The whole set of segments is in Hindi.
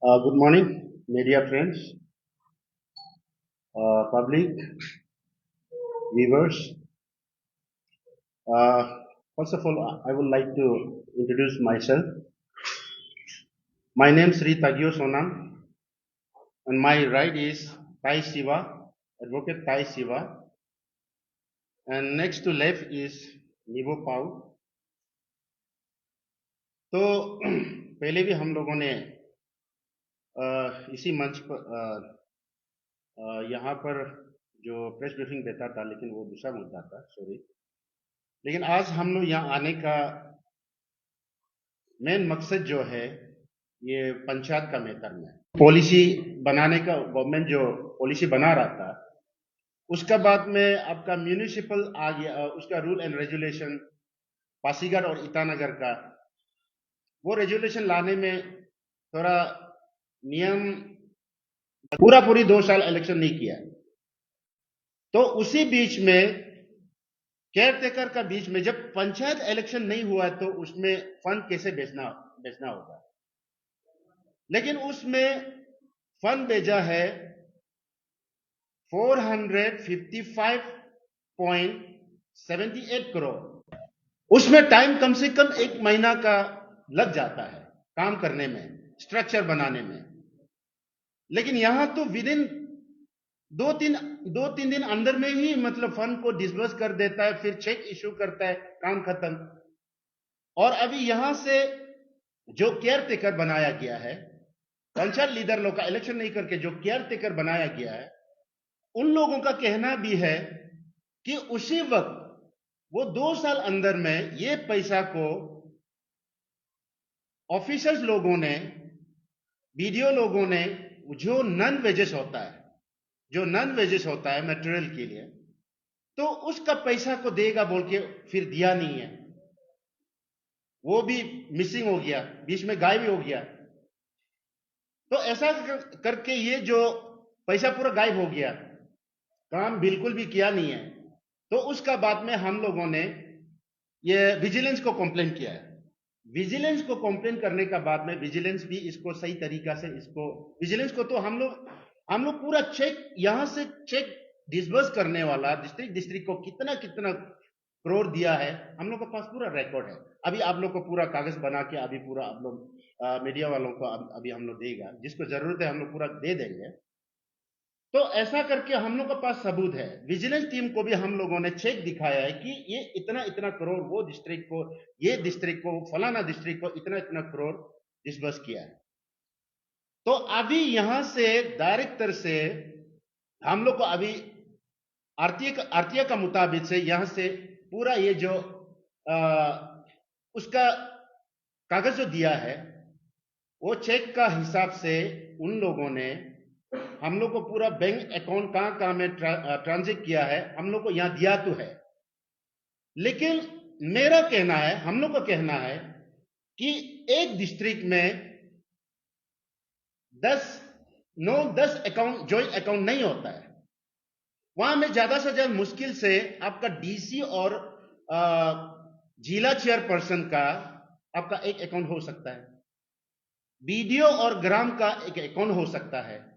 Good morning, media friends, public, viewers. Uh, First of all, I would like to introduce myself. My name is Sri Tagio Sonam, and my right is Tai Siva, Advocate Tai Siva, and next to left is Nivo Pau. तो पहले भी हम लोगों ने इसी मंच पर यहाँ पर जो प्रेस ब्रीफिंग देता था, लेकिन वो दूसरा मुद्दा था, सॉरी। लेकिन आज हम लोग यहाँ आने का मेन मकसद जो है, ये पंचायत का मैटर में पॉलिसी बनाने का, गवर्नमेंट जो पॉलिसी बना रहा था, उसका बाद में आपका म्यूनिसिपल आ गया, उसका रूल एंड रेजुलेशन पासीघाट और ईटानगर का, वो रेजुलेशन लाने में थोड़ा नियम पूरी 2 साल इलेक्शन नहीं किया। तो उसी बीच में केयर टेकर का बीच में जब पंचायत इलेक्शन नहीं हुआ तो उसमें फंड कैसे बेचना होगा। लेकिन उसमें फंड भेजा है 455.78 करोड़। उसमें टाइम कम से कम 1 महीना का लग जाता है काम करने में, स्ट्रक्चर बनाने में। लेकिन यहां तो विद इन 2-3 दिन अंदर में ही मतलब फंड को डिसबर्स कर देता है, फिर चेक इश्यू करता है, काम खत्म। और अभी यहां से जो केयर टेकर बनाया गया है, पंचायत लीडर लोग का इलेक्शन नहीं करके जो केयर टेकर बनाया गया है, उन लोगों का कहना भी है कि उसी वक्त वो 2 साल अंदर में ये पैसा को ऑफिसर्स लोगों ने, बीडीओ लोगों ने, जो नॉन वेजेस होता है मटेरियल के लिए, तो उसका पैसा को देगा बोल के फिर दिया नहीं है। वो भी मिसिंग हो गया, बीच में गायब हो गया। तो ऐसा करके ये जो पैसा पूरा गायब हो गया, काम बिल्कुल भी किया नहीं है। तो उसका बाद में हम लोगों ने ये विजिलेंस को कंप्लेन किया है। विजिलेंस को कंप्लेन करने का बाद में विजिलेंस भी इसको सही तरीका से विजिलेंस को तो हम लोग पूरा चेक, यहां से चेक डिसबर्स करने वाला डिस्ट्रिक्ट को कितना कितना करोड़ दिया है, हम लोग के पास पूरा रिकॉर्ड है। अभी आप लोग को पूरा कागज बना के अभी पूरा आप लोग मीडिया वालों को अभी हम लोग देगा, जिसको जरूरत है हम लोग पूरा दे देंगे। तो ऐसा करके हम लोग के पास सबूत है। विजिलेंस टीम को भी हम लोगों ने चेक दिखाया है कि ये इतना इतना करोड़ वो डिस्ट्रिक्ट को, ये डिस्ट्रिक्ट को, फलाना डिस्ट्रिक्ट को इतना इतना करोड़ डिसबर्स किया है। तो अभी यहां से डायरेक्टर से हम लोग को अभी आरटीए का मुताबिक से यहां से पूरा ये जो उसका कागज जो दिया है, वो चेक का हिसाब से उन लोगों ने हम लोग को पूरा बैंक अकाउंट कहां में ट्रांजिट किया है, हम लोग को यहां दिया तो है। लेकिन मेरा कहना है, हम लोग का कहना है कि एक डिस्ट्रिक्ट में 10 अकाउंट, जॉइंट अकाउंट नहीं होता है। वहां में ज्यादा से ज्यादा मुश्किल से आपका डीसी और जिला चेयरपर्सन का आपका एक अकाउंट हो सकता है, बीडीओ और ग्राम का एक अकाउंट हो सकता है,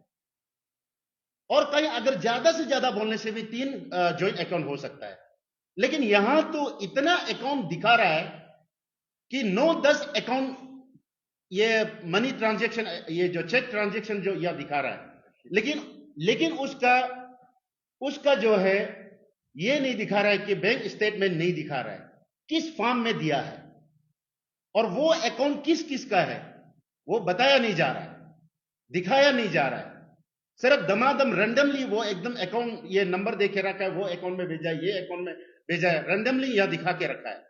और कहीं अगर ज्यादा से ज्यादा बोलने से भी 3 जॉइंट अकाउंट हो सकता है। लेकिन यहां तो इतना अकाउंट दिखा रहा है कि 9-10 अकाउंट ये मनी ट्रांजैक्शन, ये जो चेक ट्रांजैक्शन जो यह दिखा रहा है। लेकिन उसका जो है ये नहीं दिखा रहा है कि बैंक स्टेटमेंट नहीं दिखा रहा है किस फॉर्म में दिया है, और वो अकाउंट किस किस का है वो बताया नहीं जा रहा है, दिखाया नहीं जा रहा है। सिर्फ दमादम रैंडमली वो एकदम अकाउंट ये नंबर देके रखा है, वो अकाउंट में भेजा है, ये अकाउंट में भेजा है, रैंडमली यह दिखा के रखा है।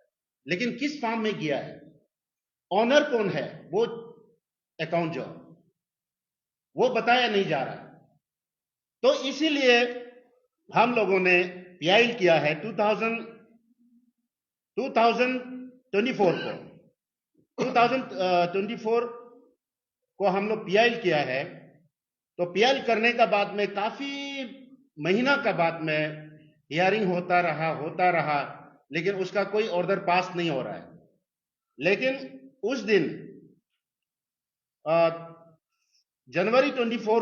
लेकिन किस फॉर्म में किया है, ऑनर कौन है, वो अकाउंट जो वो बताया नहीं जा रहा। तो इसीलिए हम लोगों ने पीआई किया है 2024 को हम लोग पीआई किया है। तो पीआई करने का बाद में काफी महीना का बाद में हियरिंग होता रहा, लेकिन उसका कोई ऑर्डर पास नहीं हो रहा है। लेकिन उस दिन जनवरी 24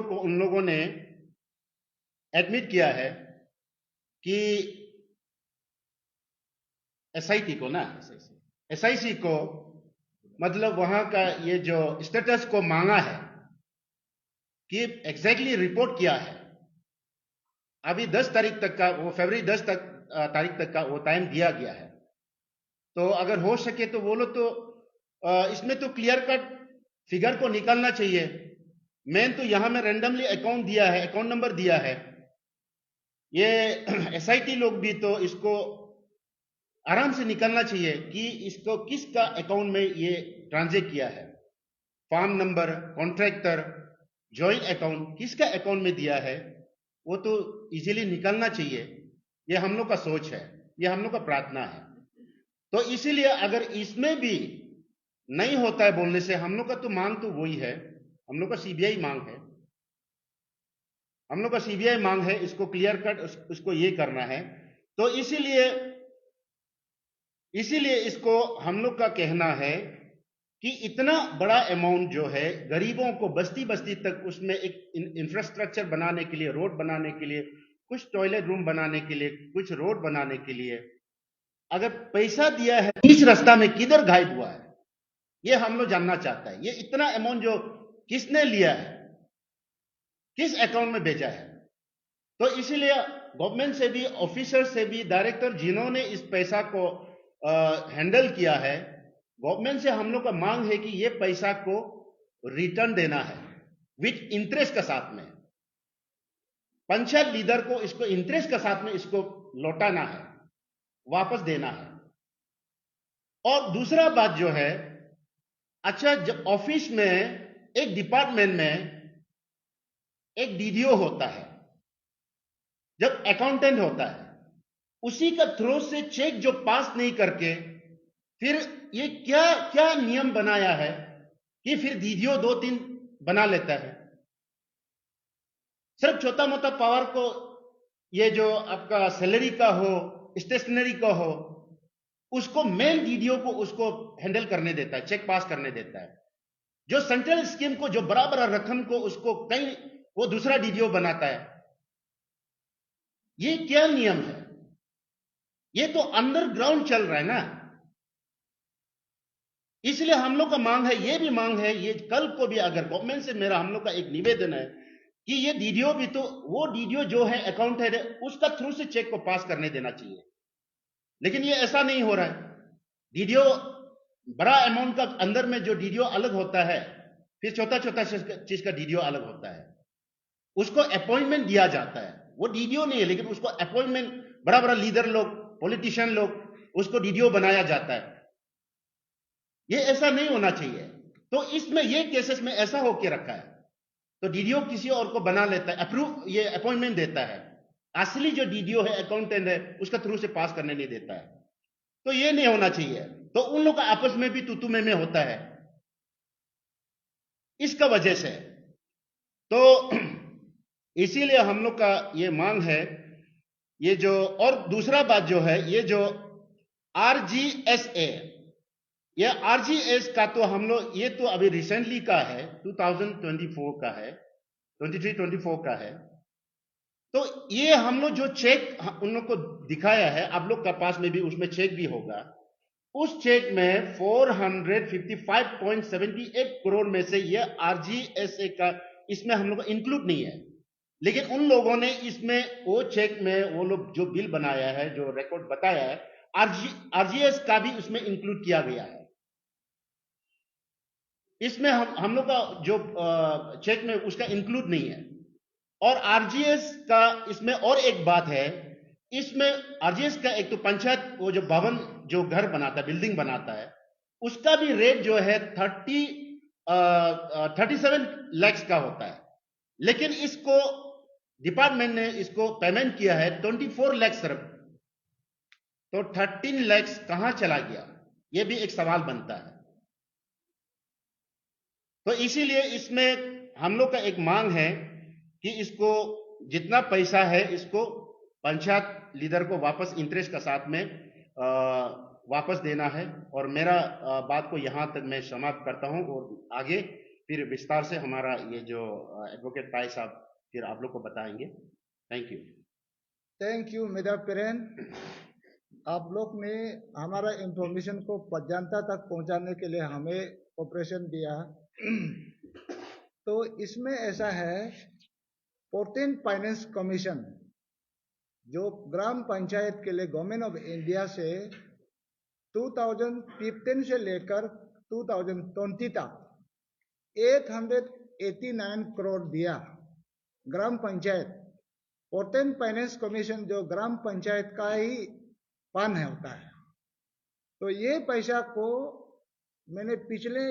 को उन लोगों ने एडमिट किया है कि एसआईटी को ना, एसआईसी को, मतलब वहां का ये जो स्टेटस को मांगा है कि एग्जैक्टली रिपोर्ट किया है। अभी 10 तारीख तक का, वो फरवरी 10 तारीख तक का वो टाइम दिया गया है। तो अगर हो सके तो वो लोग तो इसमें तो क्लियर कट फिगर को निकालना चाहिए। मैंने तो यहां में रैंडमली अकाउंट दिया है, अकाउंट नंबर दिया है। ये एसआईटी लोग भी तो इसको आराम से निकालना चाहिए कि इसको किसका अकाउंट में ये ट्रांजेक्ट किया है। Form number, contractor, joint account किसका अकाउंट में दिया है, वो तो इजीली निकलना चाहिए। ये हम लोग का सोच है, ये हम लोग का प्रार्थना है। तो इसीलिए अगर इसमें भी नहीं होता है बोलने से, हम लोग का तो मांग तो वही है, हम लोग का सीबीआई मांग है, हम लोग का सीबीआई मांग है, इसको क्लियर कट उसको ये करना है। तो इसीलिए इसको हम लोग का कहना है कि इतना बड़ा अमाउंट जो है गरीबों को बस्ती बस्ती तक, उसमें एक इंफ्रास्ट्रक्चर बनाने के लिए, रोड बनाने के लिए, कुछ टॉयलेट रूम बनाने के लिए, कुछ रोड बनाने के लिए अगर पैसा दिया है, बीच रास्ता में किधर गायब हुआ है, ये हम लोग जानना चाहता है। ये इतना अमाउंट जो किसने लिया है, किस अकाउंट में भेजा है। तो इसीलिए गवर्नमेंट से भी, ऑफिसर से भी, डायरेक्टर जिन्होंने इस पैसा को हैंडल किया है, गवर्नमेंट से हम लोग का मांग है कि ये पैसा को रिटर्न देना है विथ इंटरेस्ट के साथ में। पंचायत लीडर को इसको इंटरेस्ट के साथ में इसको लौटाना है, वापस देना है। और दूसरा बात जो है, अच्छा, जब ऑफिस में, एक डिपार्टमेंट में एक डीडीओ होता है, जब अकाउंटेंट होता है, उसी का थ्रू से चेक जो पास नहीं करके, फिर ये क्या क्या नियम बनाया है कि फिर डीडीओ 2-3 बना लेता है। सिर्फ छोटा मोटा पावर को, ये जो आपका सैलरी का हो, स्टेशनरी का हो, उसको मेन डीडीओ को उसको हैंडल करने देता है, चेक पास करने देता है। जो सेंट्रल स्कीम को, जो बड़ा बड़ा रकम को, उसको कहीं वो दूसरा डीडीओ बनाता है। ये क्या नियम है? ये तो अंडरग्राउंड चल रहा है ना। इसलिए हम लोग का मांग है, ये भी मांग है, ये कल को भी अगर गवर्नमेंट से मेरा, हम लोग का एक निवेदन है कि ये डीडीओ भी तो, वो डीडीओ जो है अकाउंट है, उसका थ्रू से चेक को पास करने देना चाहिए। लेकिन ये ऐसा नहीं हो रहा है। डीडीओ बड़ा अमाउंट का अंदर में जो डीडीओ अलग होता है, फिर छोटा छोटा चीज का डीडीओ अलग होता है। उसको अपॉइंटमेंट दिया जाता है, वो डीडीओ नहीं है, लेकिन उसको अपॉइंटमेंट, बड़ा बड़ा लीडर लोग, पॉलिटिशियन लोग, उसको डीडीओ बनाया जाता है। ये ऐसा नहीं होना चाहिए। तो इसमें ये केसेस में ऐसा होके रखा है, तो डीडीओ किसी और को बना लेता है, अप्रूव, ये अपॉइंटमेंट देता है। असली जो डीडीओ है, अकाउंटेंट है, उसका थ्रू से पास करने नहीं देता है। तो ये नहीं होना चाहिए। तो उन लोग का आपस में भी तू में होता है, इसका वजह से। तो इसीलिए हम लोग का ये मांग है, ये जो, और दूसरा बात जो है, ये जो आरजीएसए, ये आरजीएस का तो हम लोग, ये तो अभी रिसेंटली का है, 2024 का है, 23-24 का है। तो ये हम लोग जो चेक उन लोग को दिखाया है, आप लोग का पास में भी उसमें चेक भी होगा। उस चेक में 455.78 करोड़ में से ये आरजीएसए का इसमें हम लोग को इंक्लूड नहीं है। लेकिन उन लोगों ने इसमें, वो चेक में वो लोग जो बिल बनाया है, जो रिकॉर्ड बताया है, आरजीएस का भी उसमें इंक्लूड किया गया है। इसमें हम लोग का जो चेक में उसका इंक्लूड नहीं है। और आरजीएस का इसमें और एक बात है, इसमें आरजीएस का एक तो पंचायत, वो जो भवन, जो घर बनाता है, बिल्डिंग बनाता है, उसका भी रेट जो है 37 लाख का होता है। लेकिन इसको डिपार्टमेंट ने इसको पेमेंट किया है 24 लाख सिर्फ। तो 13 लाख कहां चला गया, यह भी एक सवाल बनता है। तो इसीलिए इसमें हम लोग का एक मांग है कि इसको, जितना पैसा है, इसको पंचायत लीडर को वापस इंटरेस्ट के साथ में वापस देना है। और मेरा बात को यहाँ तक मैं समाप्त करता हूँ, और आगे फिर विस्तार से हमारा ये जो एडवोकेट ताई साहब फिर आप लोग को बताएंगे। Thank you. Thank you Major पेरेन। आप लोग ने हमारा इंफॉर्मेशन को जनता तक पहुंचाने के लिए हमें ऑपरेशन दिया। तो इसमें ऐसा है, पोर्टेन फाइनेंस कमीशन जो ग्राम पंचायत के लिए गवर्नमेंट ऑफ इंडिया से 2015 से लेकर 2020 तक 889 करोड़ दिया ग्राम पंचायत। पोर्टेन फाइनेंस कमीशन जो ग्राम पंचायत का ही फंड होता है। तो ये पैसा को मैंने पिछले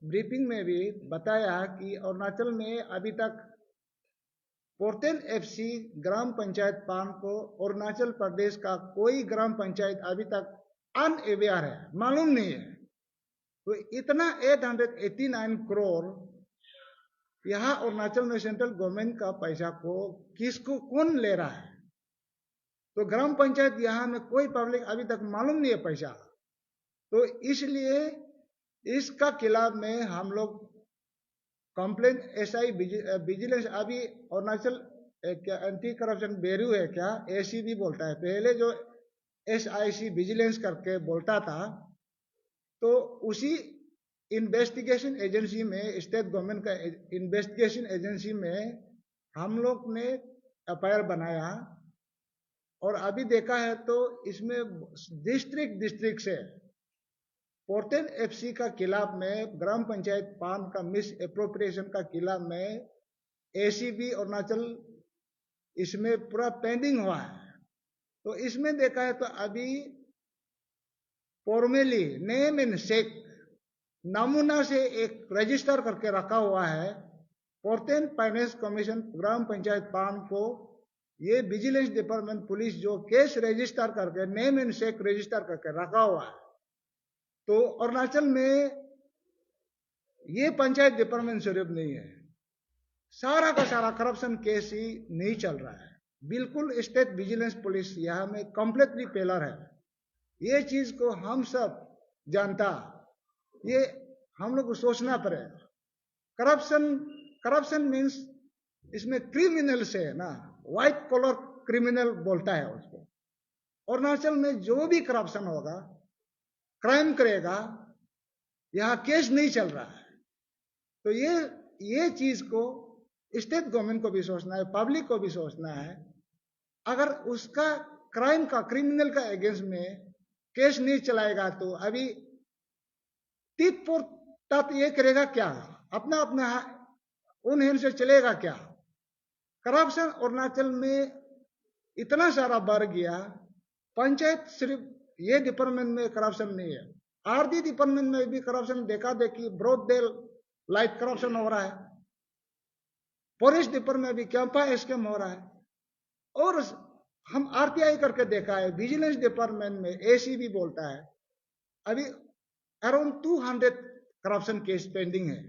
ब्रीफिंग में भी बताया कि अरुणाचल में अभी तक पोर्टेन एफसी ग्राम पंचायत फंड को अरुणाचल प्रदेश का कोई ग्राम पंचायत अभी तक अनअवेयर है, मालूम नहीं है। तो इतना 889 करोड़ यहाँ अरुणाचल में सेंट्रल गवर्नमेंट का पैसा को किसको कौन ले रहा है? तो ग्राम पंचायत यहाँ में कोई पब्लिक अभी तक मालूम नहीं है पैसा। तो इसलिए इसका खिलाफ में हम लोग कंप्लेंट एसआई विजिलेंस अभी अरुणाचल क्या एंटी करप्शन ब्यूरो है क्या, एसीबी बोलता है, पहले जो एसआईसी विजिलेंस करके बोलता था, तो उसी इन्वेस्टिगेशन एजेंसी में, स्टेट गवर्नमेंट का इन्वेस्टिगेशन एजेंसी में हम लोग ने एफआईआर बनाया। और अभी देखा है तो इसमें डिस्ट्रिक्ट से पोर्टेन एफसी का खिलाफ में, ग्राम पंचायत फंड का मिस एप्रोप्रिएशन का खिलाफ में एसीबी अरुणाचल इसमें पूरा पेंडिंग हुआ है। तो इसमें देखा है तो अभी फॉर्मली नेम एंड शेक नमूना से एक रजिस्टर करके रखा हुआ है पोर्टेन फाइनेंस कमीशन ग्राम पंचायत फंड को। ये विजिलेंस डिपार्टमेंट पुलिस जो केस रजिस्टर करके नेम एंड शेक रजिस्टर करके रखा हुआ है। तो अरुणाचल में ये पंचायत डिपार्टमेंट सिर्फ नहीं है, सारा का सारा करप्शन केस ही नहीं चल रहा है। बिल्कुल स्टेट विजिलेंस पुलिस यहाँ में कंप्लीटली फेलर है। ये चीज को हम सब जानता, ये हम लोग को सोचना पड़ेगा। करप्शन मीन्स इसमें क्रिमिनल से है ना, व्हाइट कॉलर क्रिमिनल बोलता है उसको। अरुणाचल में जो भी करप्शन होगा, क्राइम करेगा, यहाँ केस नहीं चल रहा है। तो ये चीज को स्टेट गवर्नमेंट को भी सोचना है, पब्लिक को भी सोचना है। अगर उसका क्राइम का, क्रिमिनल का अगेंस्ट में केस नहीं चलाएगा तो अभी टिट फॉर टैट ये करेगा क्या? अपना अपना उन हैंड से चलेगा क्या? करप्शन अरुणाचल में इतना सारा बढ़ गया। पंचायत सिर्फ ये डिपार्टमेंट में करप्शन नहीं है, आरती डिपार्टमेंट में भी करप्शन देखा देखी, ब्रॉड डे लाइट करप्शन हो रहा है। फॉरेस्ट डिपार्टमेंट में भी कैंपा स्कैम हो रहा है। और हम आरटीआई करके देखा है, विजिलेंस डिपार्टमेंट में एसीबी बोलता है अभी अराउंड 200 करप्शन केस पेंडिंग है।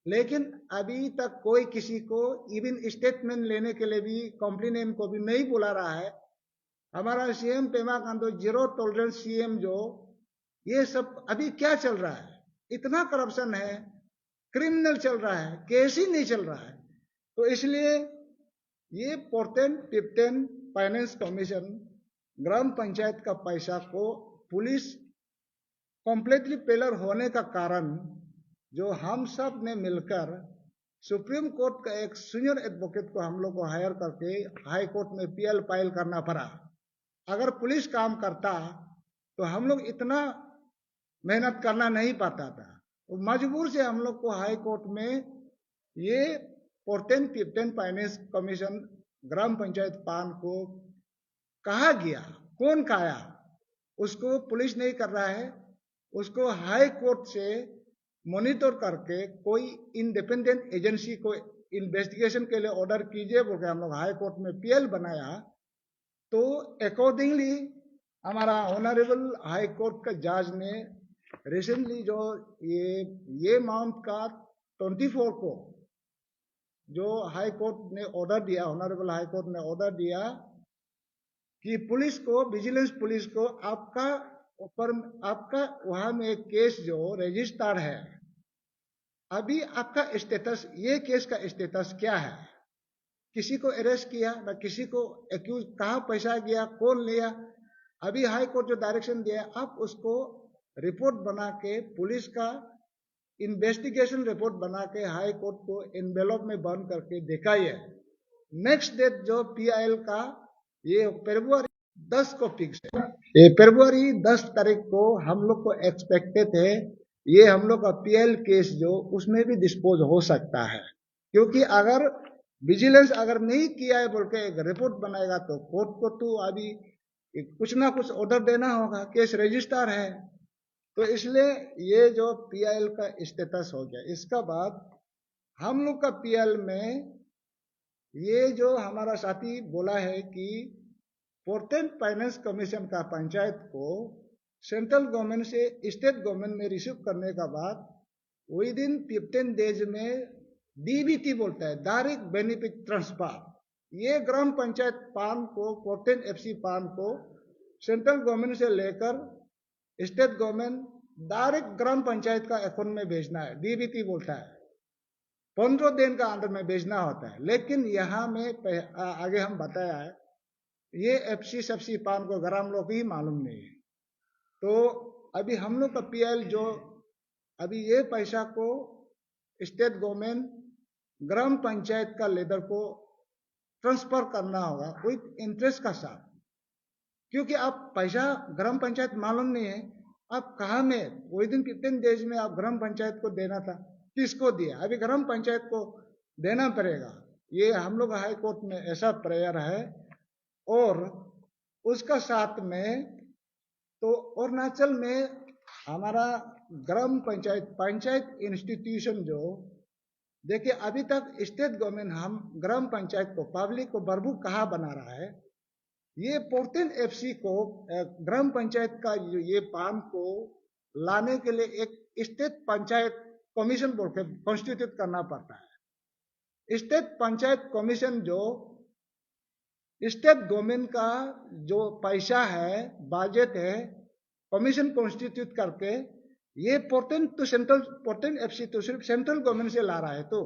लेकिन अभी तक कोई किसी को इवन स्टेटमेंट लेने के लिए भी, कंप्लेनेंट को भी नहीं बुला रहा है। हमारा CM Pema Khandu zero tolerance CM जो, ये सब अभी क्या चल रहा है? इतना करप्शन है, क्रिमिनल चल रहा है, केस ही नहीं चल रहा है। तो इसलिए ये पोर्टेन फाइनेंस कमीशन ग्राम पंचायत का पैसा को पुलिस कंप्लीटली फेलर होने का कारण जो हम सब ने मिलकर सुप्रीम कोर्ट का एक सीनियर एडवोकेट को हम लोग को हायर करके हाई कोर्ट में पीएल फाइल करना पड़ा। अगर पुलिस काम करता तो हम लोग इतना मेहनत करना नहीं पाता था। तो मजबूर से हम लोग को हाई कोर्ट में ये पोर्टेन फाइनेंस कमीशन ग्राम पंचायत फंड को कहा गया, कौन खाया उसको पुलिस नहीं कर रहा है, उसको हाई कोर्ट से मॉनिटर करके कोई इंडिपेंडेंट एजेंसी को इन्वेस्टिगेशन के लिए ऑर्डर कीजिए बोल के हम लोग हाई कोर्ट में पीएल बनाया। तो अकॉर्डिंगली हमारा ऑनरेबल हाई कोर्ट का जज ने रिसेंटली जो ये मंथ का 24 को जो हाई कोर्ट ने ऑर्डर दिया, ऑनरेबल हाई कोर्ट ने ऑर्डर दिया कि पुलिस को, विजिलेंस पुलिस को आपका ऊपर आपका वहां में एक केस जो रजिस्टर्ड है, अभी आपका स्टेटस, ये केस का स्टेटस क्या है? किसी को अरेस्ट किया ना, किसी को एक्यूज, कहां पैसा गया, कौन लिया? अभी हाई कोर्ट जो डायरेक्शन दिया, आप उसको रिपोर्ट बना के, पुलिस का इन्वेस्टिगेशन रिपोर्ट बना के हाई कोर्ट को एनवेलप में बंद करके दिखाइए। नेक्स्ट डेट जो पीआईएल का, ये फरवरी 10 को फिक्स है। ये फरवरी 10 तारीख को हम लोग को एक्सपेक्टेड है, ये हम लोग का पीएल केस जो उसमें भी डिस्पोज हो सकता है। क्योंकि अगर विजिलेंस अगर नहीं किया है बोल के एक रिपोर्ट बनाएगा तो कोर्ट को तो अभी कुछ ना कुछ ऑर्डर देना होगा, केस रजिस्टर है। तो इसलिए ये जो पीएल का स्टेटस हो गया। इसका बाद हम लोग का पीएल में ये जो हमारा साथी बोला है कि पोर्टेंट फाइनेंस कमीशन का पंचायत को सेंट्रल गवर्नमेंट से स्टेट गवर्नमेंट में रिसीव करने का बाद विद इन 15 डेज में डीबीटी बोलता है, डायरेक्ट बेनिफिट ट्रांसफर। ये ग्राम पंचायत पान को, पोर्टेंट एफसी पान को सेंट्रल गवर्नमेंट से लेकर स्टेट गवर्नमेंट डायरेक्ट ग्राम पंचायत का अकाउंट में भेजना है, डीबीटी बोलता है। 15 दिन का अंदर में भेजना होता है। लेकिन यहाँ में आगे हम बताया है, ये एफसी सब्सी पान को ग्राम लोग ही मालूम नहीं है। तो अभी हम लोग का पीएल जो अभी ये पैसा को स्टेट गवर्नमेंट ग्राम पंचायत का लीडर को ट्रांसफर करना होगा विथ इंटरेस्ट का साथ। क्योंकि आप पैसा ग्राम पंचायत मालूम नहीं है, आप कहा में विद इन 15 डेज में आप ग्राम पंचायत को देना था, किसको दिया? अभी ग्राम पंचायत को देना पड़ेगा। ये हम लोग हाई कोर्ट में ऐसा प्रेयर है। और उसका साथ में तो अरुणाचल में हमारा ग्राम पंचायत इंस्टीट्यूशन जो देखिए, अभी तक स्टेट गवर्नमेंट हम ग्राम पंचायत को, पब्लिक को बरबू कहा बना रहा है। ये पोर्टेंट एफसी को ग्राम पंचायत का ये पान को लाने के लिए एक स्टेट पंचायत कमीशन बोल के कॉन्स्टिट्यूट करना पड़ता है। स्टेट पंचायत कमीशन जो स्टेट गवर्नमेंट का जो पैसा है, बजट है, कमीशन कॉन्स्टिट्यूट करके ये पोर्टेंट टू सेंट्रल, पोर्टेंट एफसी तो सिर्फ सेंट्रल गवर्नमेंट से ला रहा है। तो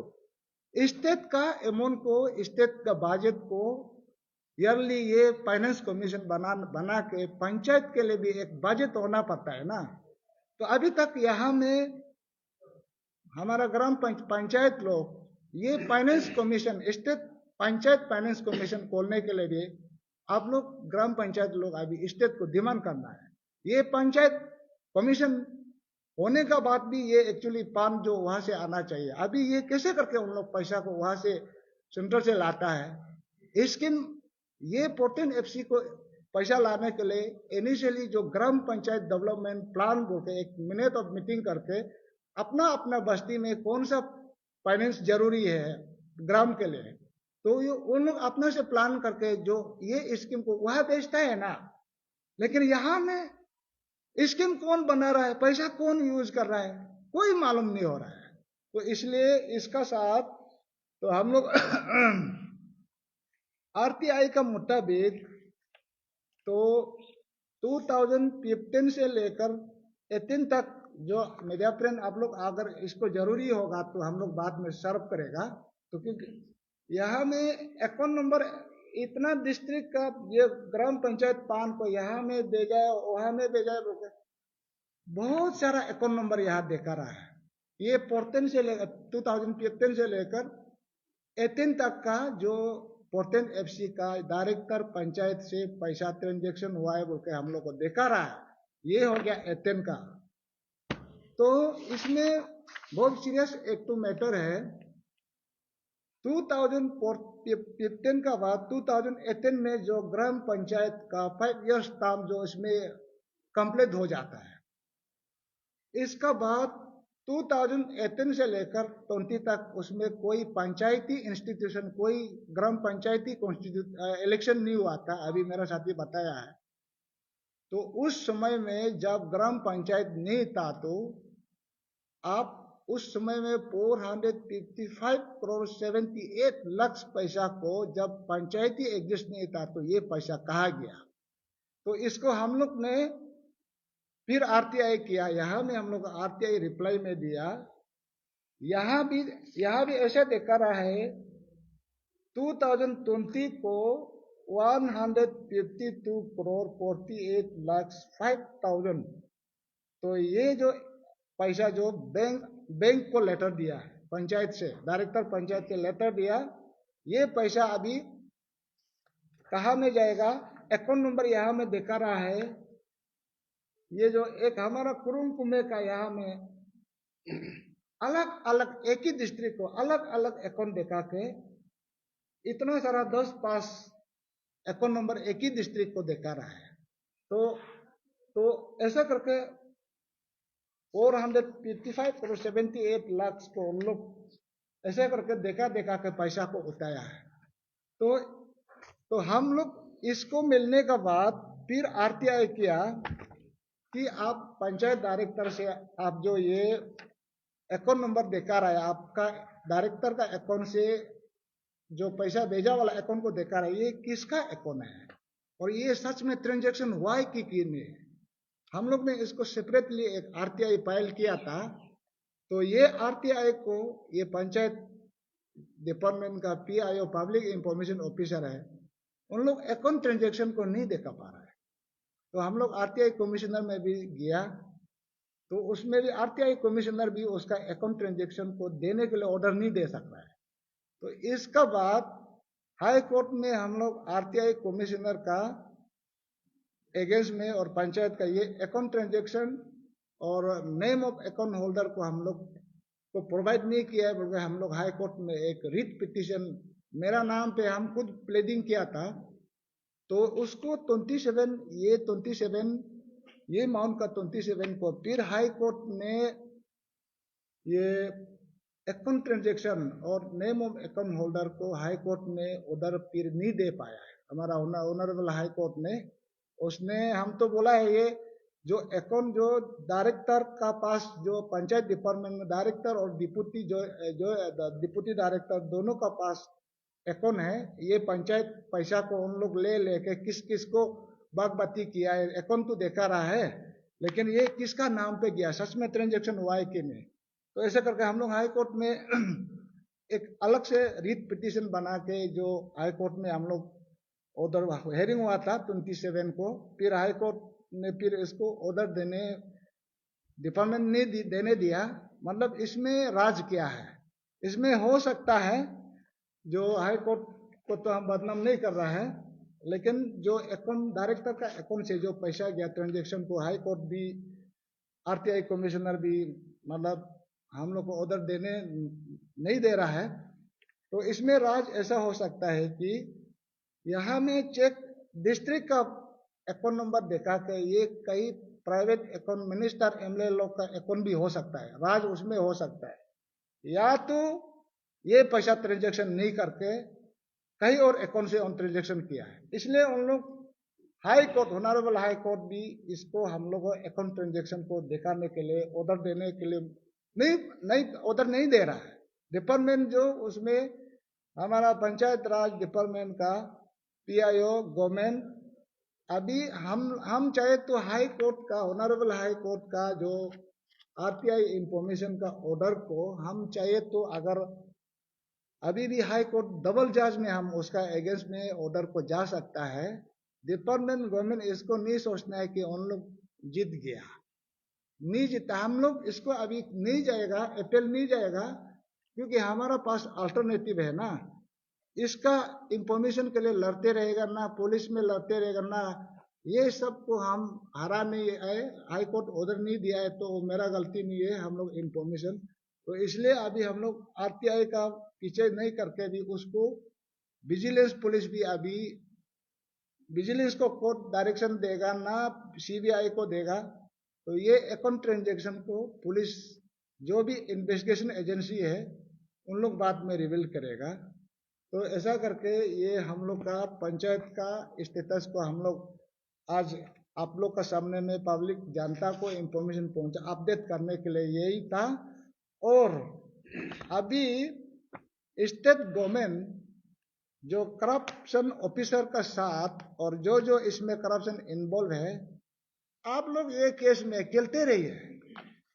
स्टेट का अमाउंट को, स्टेट का बजट को ईयरली ये फाइनेंस कमीशन बना के पंचायत के लिए भी एक बजट होना पड़ता है ना। तो अभी तक यहाँ में हमारा ग्राम पंचायत लोग ये finance commission, state panchayat finance commission खोलने के लिए भी आप लोग ग्राम पंचायत लोग अभी स्टेट को डिमांड करना है। ये पंचायत कमीशन होने का बाद भी ये एक्चुअली पान जो वहां से आना चाहिए। अभी ये कैसे करके उन लोग पैसा को वहां से सेंट्रल से लाता है। स्कीम ये पोर्टेंट एफसी को पैसा लाने के लिए इनिशियली जो ग्राम पंचायत डेवलपमेंट प्लान बोलते एक मिनट ऑफ मीटिंग करके अपना अपना बस्ती में कौन सा फाइनेंस जरूरी है ग्राम के लिए, तो ये उन लोग अपने से प्लान करके जो ये स्कीम को वह बेचता है ना। लेकिन यहाँ में स्कीम कौन बना रहा है, पैसा कौन यूज कर रहा है, कोई मालूम नहीं हो रहा है। तो इसलिए इसका साथ तो हम लोग आरटीआई का मुताबिक तो 2015 से लेकर 18 तक जो मीडिया फ्रेंड आप लोग अगर इसको जरूरी होगा तो हम लोग बाद में सर्व करेगा। तो क्योंकि यहाँ में अकाउंट नंबर इतना डिस्ट्रिक्ट का ये ग्राम पंचायत पान को यहाँ में भेजा है, वहां में भेजा है, बहुत सारा अकाउंट नंबर यहाँ देखा रहा है। ये पोर्टेंट से लेकर 2015 से लेकर 18 तक का जो पोर्टेंट एफसी का डायरेक्टर पंचायत से पैसा ट्रांजेक्शन हुआ है बोल के हम लोग को देखा रहा है। ये हो गया 18 का। तो इसमें बहुत सीरियस एक तो मैटर है। 2015 का बाद 2018 में जो ग्राम पंचायत का 5 इयर्स टर्म जो इसमें कंप्लीट हो जाता है, इसका बाद 2018 से लेकर 20 तक उसमें कोई पंचायती इंस्टीट्यूशन, कोई ग्राम पंचायती इलेक्शन नहीं हुआ था। अभी मेरा साथी बताया है। तो उस समय में जब ग्राम पंचायत नहीं था तो आप उस समय में 455 करोड़ 78 लाख पैसा को जब पंचायती एग्जिस्ट नहीं था तो ये पैसा कहाँ गया। तो इसको हम लोग ने फिर आरटीआई किया, यहाँ में हम लोग आरटीआई रिप्लाई में दिया, यहाँ भी ऐसा देखा रहा है 2020 को 152 करोड़ 48 लाख 5,000। तो ये जो पैसा जो बैंक को लेटर दिया पंचायत से, डायरेक्टर पंचायत के लेटर दिया, ये पैसा अभी कहाँ में जाएगा? अकाउंट नंबर यहाँ में दिखा रहा है। ये जो एक हमारा कुरुम कुमे का यहाँ में अलग अलग एक ही डिस्ट्रिक्ट को अलग अलग अकाउंट दिखा के इतना सारा 10 अकाउंट नंबर एक ही डिस्ट्रिक्ट को दिखा रहा है। तो ऐसा करके 455 करोड़ 78 लाख को उन लोग ऐसे करके देखा के पैसा को उठाया है। तो हम लोग इसको मिलने के बाद फिर आरटीआई किया कि आप पंचायत डायरेक्टर से आप जो ये अकाउंट नंबर दिखा रहा है, आपका डायरेक्टर का अकाउंट से जो पैसा भेजा वाला अकाउंट को दिखा रहा है, ये किसका अकाउंट है और ये सच में ट्रांजैक्शन हुआ है कि नहीं। हम लोग ने इसको सेपरेटली एक आरटीआई फाइल किया था। तो ये आरटीआई को ये पंचायत डिपार्टमेंट का पीआईओ पब्लिक इंफॉर्मेशन ऑफिसर है, उन लोग अकाउंट ट्रांजैक्शन को नहीं देखा पा रहा है। तो हम लोग आरटीआई कमिश्नर में भी गया, तो उसमें भी आरटीआई कमिश्नर भी उसका अकाउंट ट्रांजैक्शन को देने के लिए ऑर्डर नहीं दे सकता है। तो इसका बाद हाई कोर्ट में हम लोग आरटीआई कमिश्नर का एगेंस्ट में और पंचायत का ये अकाउंट ट्रांजैक्शन और नेम ऑफ अकाउंट होल्डर को हम लोग को प्रोवाइड नहीं किया है, बल्कि हम लोग हाई कोर्ट में एक रिट पिटीशन मेरा नाम पे हम खुद प्लेडिंग किया था। तो उसको 27 ये माउंट का 27 को फिर हाई कोर्ट ने ये अकाउंट ट्रांजैक्शन और नेम ऑफ अकाउंट होल्डर को हाई कोर्ट में ऑर्डर फिर नहीं दे पाया है। हमारा ऑनरेबल हाई कोर्ट ने उसने हम तो बोला है ये जो अकाउंट जो डायरेक्टर का पास जो पंचायत डिपार्टमेंट में डायरेक्टर और डिप्टी जो डिप्टी डायरेक्टर दोनों का पास अकाउंट है, ये पंचायत पैसा को उन लोग ले लेके किस किस को बागबाती किया है, अकाउंट तो देखा रहा है, लेकिन ये किसका नाम पे गया, सच में ट्रांजेक्शन हुआ है कि नहीं। तो ऐसे करके हम लोग हाई कोर्ट में एक अलग से रिट पिटीशन बना के जो हाई कोर्ट में हम लोग ऑर्डर हेयरिंग हुआ था 27 को, फिर हाई कोर्ट ने फिर इसको ऑर्डर देने डिपार्टमेंट ने देने दिया। मतलब इसमें राज क्या है, इसमें हो सकता है जो हाई कोर्ट को तो हम बदनाम नहीं कर रहा है, लेकिन जो अकाउंट डायरेक्टर का अकाउंट से जो पैसा गया ट्रांजेक्शन को हाई कोर्ट भी आरटीआई कमिश्नर भी मतलब हम लोग को ऑर्डर देने नहीं दे रहा है। तो इसमें राज ऐसा हो सकता है कि यहाँ में चेक डिस्ट्रिक्ट का अकाउंट नंबर देखा के ये कई प्राइवेट अकाउंट मिनिस्टर एमएलए लोग का अकाउंट भी हो सकता है, राज उसमें हो सकता है, या तो ये पैसा ट्रांजेक्शन नहीं करके कहीं और अकाउंट से ऑन ट्रांजेक्शन किया है। इसलिए उन लोग high court honourable high court भी इसको हम लोग अकाउंट ट्रांजेक्शन को दिखाने के लिए ऑर्डर देने के लिए नहीं ऑर्डर नहीं दे रहा है। डिपार्टमेंट जो उसमें हमारा पंचायत राज डिपार्टमेंट का पीआईओ गवर्नमेंट अभी हम चाहे तो हाई कोर्ट का ऑनरेबल हाई कोर्ट का जो आरटीआई इंफॉर्मेशन का ऑर्डर को हम चाहे तो अगर अभी भी हाई कोर्ट डबल जज में हम उसका अगेंस्ट में ऑर्डर को जा सकता है। डिपार्टमेंट गवर्नमेंट इसको नहीं सोचना है कि उन लोग जीत गया, नहीं जीता, हम लोग इसको अभी नहीं जाएगा, अपील नहीं जाएगा, क्योंकि हमारा पास अल्टरनेटिव है ना, इसका इंफॉर्मेशन के लिए लड़ते रहेगा ना, पुलिस में लड़ते रहेगा ना, ये सब को हम हरा नहीं आए, हाई कोर्ट ऑर्डर नहीं दिया है तो मेरा गलती नहीं है, हम लोग इंफॉर्मेशन तो इसलिए अभी हम लोग आरटीआई का पीछे नहीं करके भी उसको विजिलेंस पुलिस भी अभी विजिलेंस को कोर्ट डायरेक्शन देगा ना सीबीआई को देगा, तो ये अकाउंट ट्रांजेक्शन को पुलिस जो भी इन्वेस्टिगेशन एजेंसी है उन लोग बाद में रिवील करेगा। तो ऐसा करके ये हम लोग का पंचायत का स्टेटस को हम लोग आज आप लोग का सामने में पब्लिक जनता को इंफॉर्मेशन पहुंचा अपडेट करने के लिए यही था। और अभी स्टेट गवर्नमेंट जो करप्शन ऑफिसर का साथ और जो इसमें करप्शन इन्वॉल्व है आप लोग ये केस में खेलते रहिए,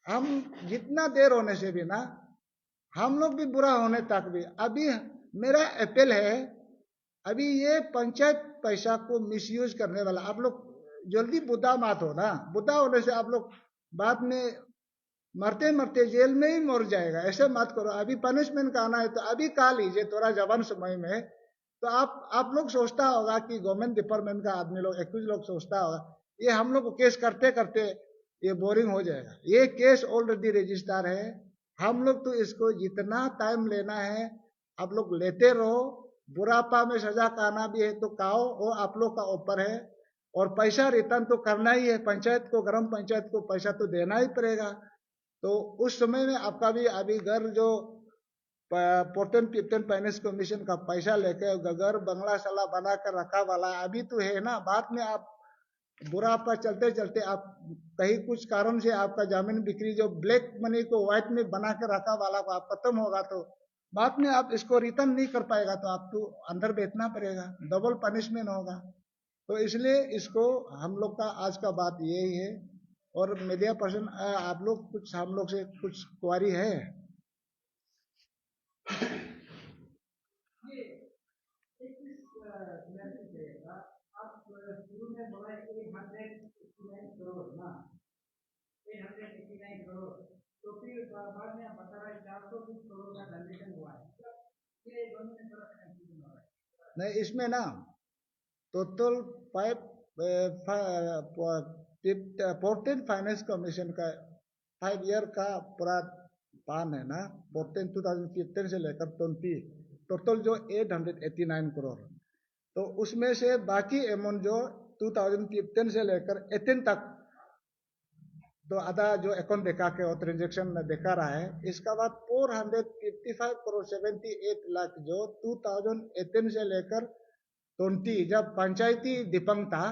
हम जितना देर होने से भी ना, हम लोग भी बुरा होने तक भी, अभी मेरा अपील है, अभी ये पंचायत पैसा को मिसयूज करने वाला, आप लोग जल्दी बुद्धा मत हो ना, बुद्धा होने से आप लोग बाद में मरते मरते जेल में ही मर जाएगा, ऐसे मत करो। अभी पनिशमेंट का आना है तो अभी खा लीजिए थोड़ा जवान समय में। तो आप लोग सोचता होगा कि गवर्नमेंट डिपार्टमेंट का आदमी लोग, एक्यूज लोग सोचता होगा ये हम लोग को केस करते करते ये बोरिंग हो जाएगा। ये केस ऑलरेडी रजिस्टर है, हम लोग तो इसको जितना टाइम लेना है आप लोग लेते रहो। बुढ़ापा में सजा खाना भी है तो खाओ, वो आप लोग का ऊपर है। और पैसा रिटर्न तो करना ही है, पंचायत को, ग्राम पंचायत को पैसा तो देना ही पड़ेगा। तो उस समय में आपका भी अभी घर जो पोर्टन पिप्टन फाइनेंस कमीशन का पैसा लेके घर बंगला साला बना कर रखा वाला अभी तो है ना, बाद में आप बुढ़ापा चलते चलते आप कहीं कुछ कारण से आपका जमीन बिक्री, जो ब्लैक मनी को व्हाइट में बना कर रखा वाला को आप खत्म होगा तो बाद में आप इसको रिटर्न नहीं कर पाएगा तो आपको अंदर बेचना पड़ेगा, डबल पनिशमेंट होगा। तो इसलिए इसको हम लोग का आज का बात यही है। और मीडिया पर्सन आप लोग कुछ हम लोग से कुछ क्वारी है? नहीं, इसमें ना टोटल 14 फाइनेंस कमीशन का 5 ईयर का पूरा पान है ना, 2015 से लेकर 20 टोटल जो 889 करोड़। तो उसमें से बाकी अमाउंट जो 2015 से लेकर 18 तक तो आधा जो अकाउंट देखा के और ट्रांजेक्शन देखा रहा है, इसका बाद 455 करोड़ 78 लाख जो 2018 से लेकर 20 जब पंचायती दिपंग था,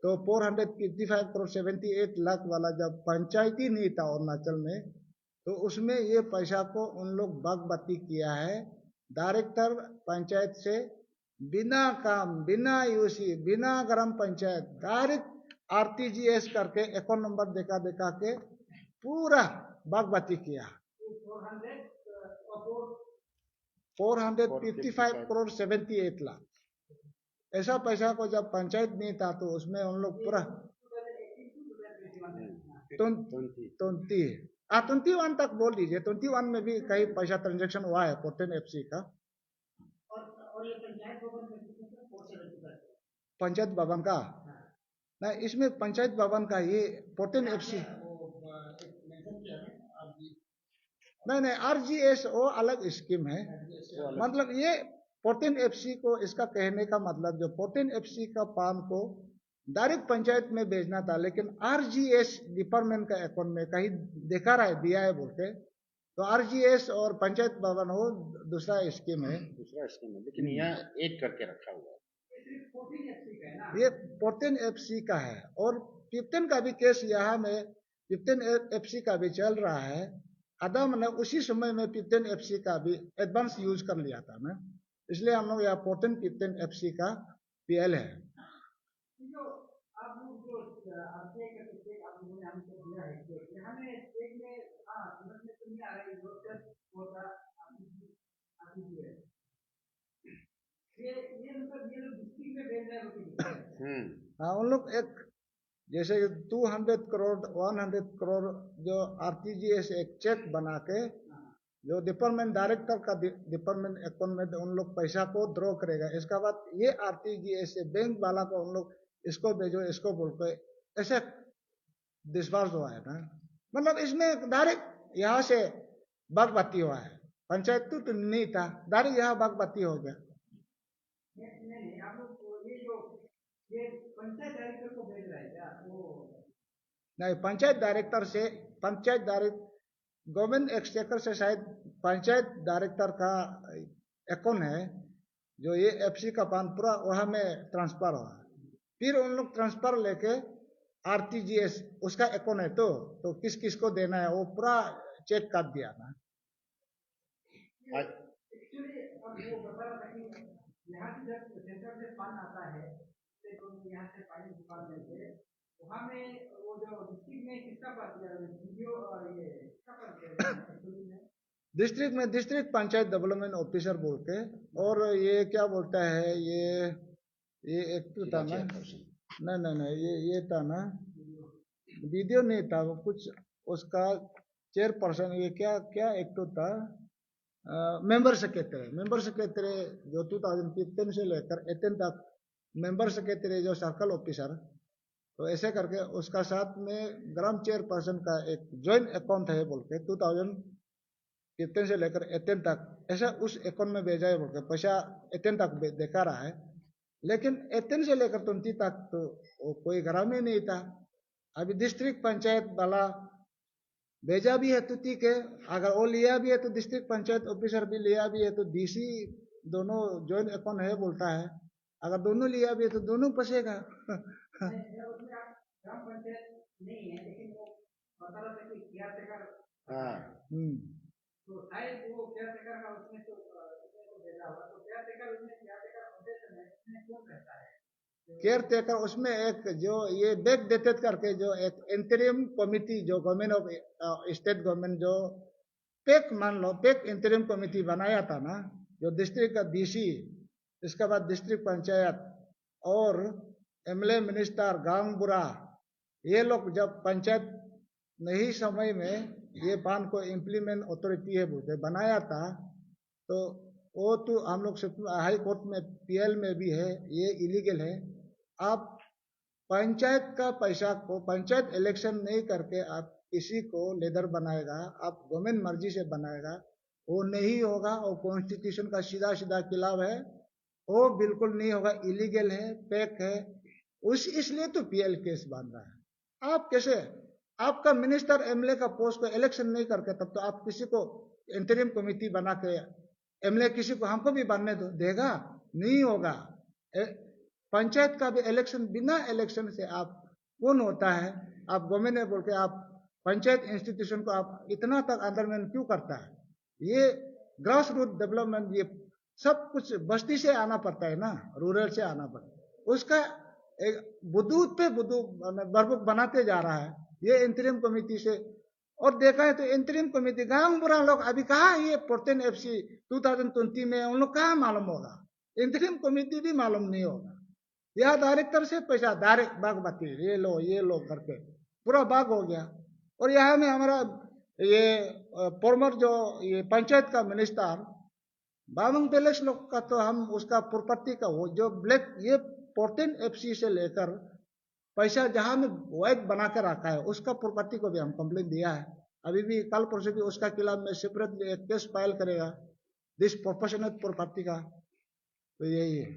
तो 455 करोड़ 78 लाख वाला जब पंचायती नहीं था अरुणाचल में, तो उसमें ये पैसा को उन लोग बागबाती किया है डायरेक्टर पंचायत से, बिना काम, बिना यूसी, बिना ग्राम पंचायत, डायरेक्ट आरटीजीएस करके अकाउंट नंबर देखा देखा के पूरा बागबाती किया। 455 करोड़ 78 लाख ऐसा पैसा को जब पंचायत नहीं था तो उसमें उन लोग पूरा 21 तक बोल दीजिए, 21 में भी कई पैसा ट्रांजेक्शन हुआ है पोर्टन एफसी का। पंचायत भवन का ना, इसमें पंचायत भवन का ये पोर्टन एफसी नहीं नहीं, आरजीएस वो अलग स्कीम है। मतलब ये पोर्टन एफसी को, इसका कहने का मतलब जो पोर्टन एफसी का पान को डायरेक्ट पंचायत में भेजना था, लेकिन आरजीएस डिपार्टमेंट का अकाउंट में कहीं देखा रहा है दिया है बोल के, तो आरजीएस और पंचायत भवन वो दूसरा स्कीम है, लेकिन यहाँ एक करके रखा हुआ है, ये पोर्टन एफसी का है। और पिप्टन का भी केस यहाँ में पिप्टन एफसी का भी चल रहा है। आधा मैंने उसी समय में पिप्टन एफसी का भी एडवांस यूज कर लिया था मैं, इसलिए हम लोग यहाँ पोर्टन पिप्टन एफसी का पीएल है। हाँ, उन लोग एक जैसे 200 करोड़ 100 करोड़ जो आरटीजीएस एक चेक बना के जो डिपार्टमेंट डायरेक्टर का डिपार्टमेंट अकाउंट में उन लोग पैसा को ड्रॉ करेगा, इसका बाद ये आरटीजीएस से बैंक वाला को उन लोग इसको भेजो इसको बोल के ऐसे डिस्बर्स हुआ है ना। मतलब इसमें डायरेक्ट यहाँ से बागबाती हुआ है, पंचायत तो नहीं था, डायरेक्ट यहाँ बागबाती हो गया। नहीं, पंचायत डायरेक्टर से, पंचायत डायरेक्ट गवर्नमेंट एक्सचेकर से शायद पंचायत डायरेक्टर का अकाउंट है जो ये एफसी का पान पूरा वहां में ट्रांसफर हुआ, फिर उन लोग ट्रांसफर लेके आरटीजीएस उसका अकाउंट है तो किस किस को देना है वो पूरा चेक कर दिया ना। एक्चुअली अब वो बता रहा था कि यहाँ से जब सेंटर से फंड आता है तो यहाँ से फाइनेंस डिपार्टमेंट से वहाँ में वो जो डिस्ट्रिक्ट में किसका पास किया वीडियो और ये किसका पास किया एक्चुअली में डिस्ट्रिक्ट में डिस्ट्रिक्ट पंचायत डेवलपमेंट ऑफिसर बोल के, और ये क्या बोलता है, ये एक तो था ना, नहीं नहीं नहीं, ये था ना, वीडियो नहीं था वो, कुछ उसका चेयरपर्सन, ये क्या क्या एक तो था, मेंबर सेक्रेटरी जो 2015 से लेकर 18 तक, मेंबर सेक्रेटरी जो सर्कल ऑफिसर, तो ऐसे करके उसका साथ में ग्राम चेयरपर्सन का एक ज्वाइंट अकाउंट है बोल के 2015 से लेकर 18 तक, ऐसा उस अकाउंट में भेजा है बोल के, पैसा 18 तक देखा रहा है, लेकिन 18 से लेकर 20 तक तो वो कोई ग्राम ही नहीं था। अभी डिस्ट्रिक्ट पंचायत वाला भेजा भी है तो ठीक है, अगर वो लिया भी है तो डिस्ट्रिक्ट पंचायत ऑफिसर भी लिया भी है तो डीसी, दोनों ज्वाइंट अकाउंट है बोलता है, अगर दोनों लिया भी है तो दोनों फंसेगा। उसमें आप ग्राम पंचायत नहीं है लेकिन वो बता रहा था कि केयर टेकर, हाँ तो शायद वो केयर टेकर का उसमें तो भेजा हुआ, तो केयर टेकर उसमें केयर टेकर होते समय उसमें कौन रहता है केयर टेकर उसमें एक जो ये बैक डेटेड करके जो एक इंटरिम कमिटी जो गवर्नमेंट ऑफ स्टेट गवर्नमेंट जो पेक, मान लो पेक इंटरिम कमिटी बनाया था ना, जो डिस्ट्रिक्ट का डीसी, इसके बाद डिस्ट्रिक्ट पंचायत और एमएलए मिनिस्टर गांव बुरा, ये लोग जब पंचायत नहीं समय में ये बांध को इम्प्लीमेंट अथॉरिटी है बोलते बनाया था, तो वो तो हम लोग हाई कोर्ट में पीएल में भी है, ये इलीगल है। आप पंचायत का पैसा को पंचायत इलेक्शन नहीं करके आप किसी को लीडर बनाएगा, आप गवर्नमेंट मर्जी से बनाएगा, वो नहीं होगा, वो कॉन्स्टिट्यूशन का सीधा सीधा खिलाफ है, वो बिल्कुल नहीं होगा, इलीगल है, पैक है, उस इसलिए तो पीएल केस बन रहा है। आप कैसे, आपका मिनिस्टर एमएलए का पोस्ट को इलेक्शन नहीं करके, तब तो आप किसी को इंटरिम कमिटी बना के एमएलए किसी को हमको भी बनने दो, देगा नहीं होगा। पंचायत का भी इलेक्शन बिना इलेक्शन से आप कौन होता है, आप गवर्नमेंट ने बोल के आप पंचायत इंस्टीट्यूशन को आप इतना तक अंडरमाइन क्यों करता है। ये ग्रास रूट डेवलपमेंट, ये सब कुछ बस्ती से आना पड़ता है ना, रूरल से आना पड़ता है, उसका एक बुदूद पे बुदूद बरबुक बनाते जा रहा है ये इंटरिम कमिटी से। और देखा है तो इंटरिम कमिटी गांव बुरा लोग अभी कहा, ये पोर्टेन एफसी 2020 में उन लोग कहा मालूम होगा, इंटरिम कमिटी भी मालूम नहीं होगा, या डायरेक्टर से पैसा डायरेक्ट बाग बाती ये लो करके पूरा बाग हो गया। और यहाँ में हमारा ये फॉर्मर जो ये पंचायत का मिनिस्टर बामंग पैलेस लोग का, तो हम उसका प्रॉपर्टी का वो जो ब्लैक ये पोर्टेन एफसी से लेकर पैसा जहां में वाइट बना कर रखा है, उसका प्रॉपर्टी को भी हम कंप्लेंट दिया है, अभी भी कल परसों भी उसका खिलाफ में सेपरेट केस फाइल करेगा दिस प्रोपोर्शनेट प्रॉपर्टी का। तो यही है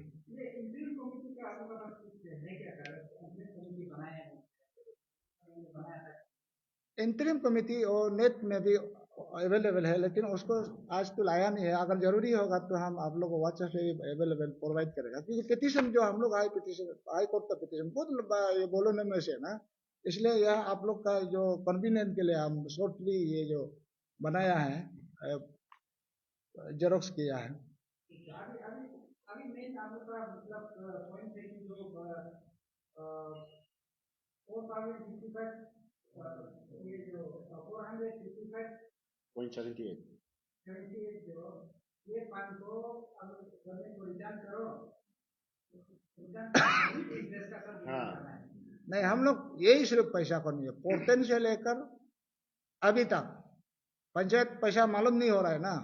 इंटरिम कमिटी, और नेट में भी अवेलेबल है, लेकिन उसको आज तो लाया नहीं है, अगर जरूरी होगा तो हम आप लोग को व्हाट्सएप से अवेलेबल प्रोवाइड करेगा, क्योंकि पिटीशन जो हम लोग हाई कोर्ट का पिटीशन बहुत लंबा ये बोलोने में से ना, इसलिए यह आप लोग का जो कन्वीनियंट के लिए हम शॉर्टली ये जो बनाया है, जेरोक्स किया है। अभी मेन आप लोग का मतलब पॉइंट है कि जो 4055 ये जो 455.78 जो ये 500 अब गवर्नमेंट को रिटर्न करो, हाँ नहीं, हम लोग यही सिर्फ पैसा को नहीं है, पोर्टेन से लेकर अभी तक पंचायत पैसा मालूम नहीं हो रहा है ना,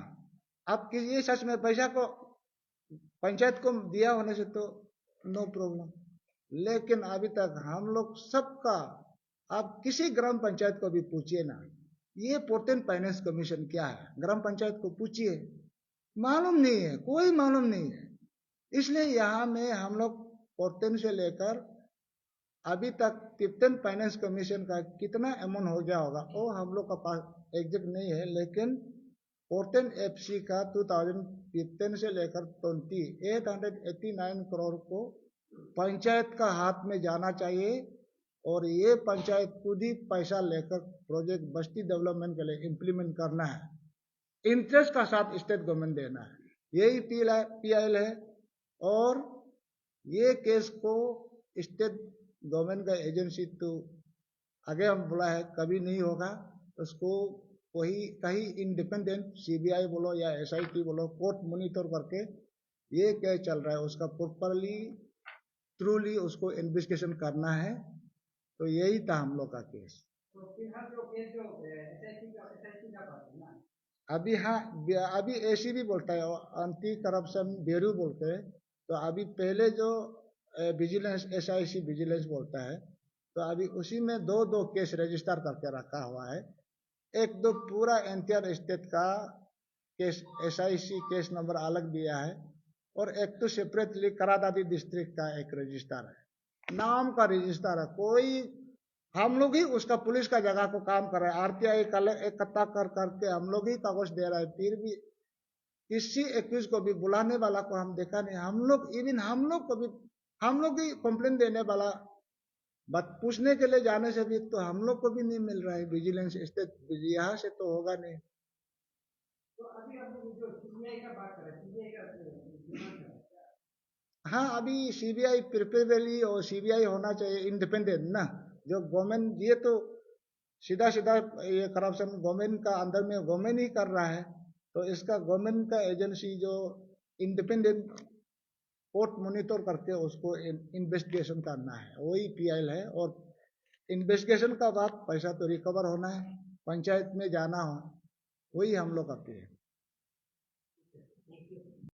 आप किसी सच में पैसा को पंचायत को दिया होने से तो नो प्रॉब्लम, लेकिन अभी तक हम लोग सबका, आप किसी ग्राम पंचायत को भी पूछिए ना, ये पोर्टेन फाइनेंस कमीशन क्या है, ग्राम पंचायत को पूछिए, मालूम नहीं है, कोई मालूम नहीं है। इसलिए यहाँ में हम लोग पोर्टेन से लेकर अभी तक तिब्बतन फाइनेंस कमीशन का कितना अमाउंट हो गया होगा वो हम लोग का पास एग्जैक्ट नहीं है, लेकिन पोर्टेन एफसी का 2015 से लेकर 889 करोड़ को पंचायत का हाथ में जाना चाहिए, और ये पंचायत खुद ही पैसा लेकर प्रोजेक्ट बस्ती डेवलपमेंट के लिए इम्प्लीमेंट करना है, इंटरेस्ट का साथ स्टेट गवर्नमेंट देना है, यही पीआईएल है। और ये केस को स्टेट गवर्नमेंट का एजेंसी तो आगे हम बोला है कभी नहीं होगा। उसको कोई कहीं इंडिपेंडेंट सीबीआई बोलो या एसआईटी बोलो, कोर्ट मॉनिटर करके ये क्या चल रहा है उसका प्रॉपरली ट्रूली उसको इन्वेस्टिगेशन करना है। तो यही था हम लोग का केस। तो फिलहाल जो केस जो एसआईटी का पास है ना, अभी हाँ, अभी ऐसी भी बोलता है एंटी करप्शन ब्यूरो बोलते हैं। तो अभी पहले जो विजिलेंस एसआईसी विजिलेंस बोलता है, तो अभी उसी में दो दो केस रजिस्टर करके रखा हुआ है। एक दो पूरा एंटायर स्टेट का केस एसआईसी केस नंबर अलग दिया है, और एक तो सेपरेटली करादादी डिस्ट्रिक्ट का एक रजिस्टर है, नाम का रजिस्टर है। कोई हम लोग ही उसका पुलिस का जगह को काम कर रहे हैं, आरटीआई इकट्ठा कर करके हम लोग ही कागज दे रहे हैं, फिर भी किसी एक्यूज को भी बुलाने वाला को हम देखा नहीं। हम लोग इवन हम लोग को भी हम लोग ही कंप्लेन देने वाला बात पूछने के लिए जाने से भी तो हम लोग को भी नहीं मिल रहा है विजिलेंस स्टेट, यहाँ से तो होगा नहीं। तो अभी हम लोग जो सीबीआई का बात कर रहे हैं, सीबीआई का हाँ, अभी सीबीआई प्रिपेरेबली और सीबीआई होना चाहिए इंडिपेंडेंट ना। जो गवर्नमेंट ये तो सीधा सीधा ये करप्शन गवर्नमेंट का अंदर में गवर्नमेंट ही कर रहा है, तो इसका गवर्नमेंट का एजेंसी जो इंडिपेंडेंट कोर्ट मॉनिटर करके उसको इन्वेस्टिगेशन करना है, वही पीआईएल है। और इन्वेस्टिगेशन का बाद पैसा तो रिकवर होना है, पंचायत में जाना हो, वही हम लोग करते हैं।